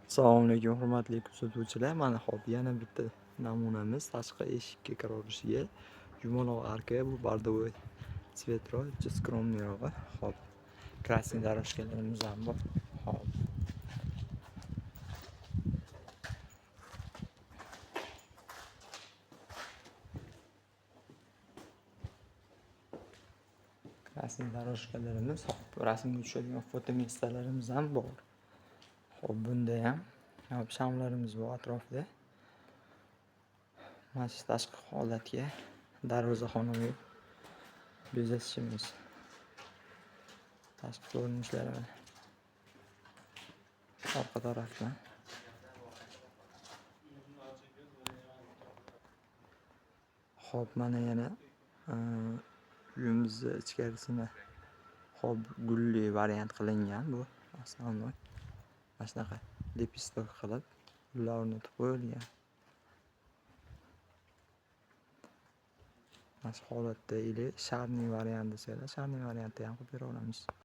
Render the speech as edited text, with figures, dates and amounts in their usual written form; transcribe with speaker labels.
Speaker 1: Assalomu alaykum hurmatli kuzatuvchilar. Mana hop yana bitta namunamiz tashqi eshikka kiraverishiga yumaloq arka, bu bordovoy tsvetroy, скромныйrog'i. Hop, krasniy дорожкаlarimiz ham bor. Hop. Krasniy дорожкаlarimiz, hop, rasmga tushadigan fotomestalarimiz ham bor. Hop, bunda ham hop shamlarimiz bor atrofda. Mana shu tashqi holatga darvozaxonani bezatishimiz. Tashqi ko'rinishlari mana. Orqa tarafdan. Hop, mana yana uyimizni ichkarisini hop gulli variant qilingan bu. Основной. Mana shunaqa lepistok qilib gullar o'rnatib qo'yilgan. Mana shu holatda или sharniy variant desalar, sharniy variantda ham qilib bera olamiz.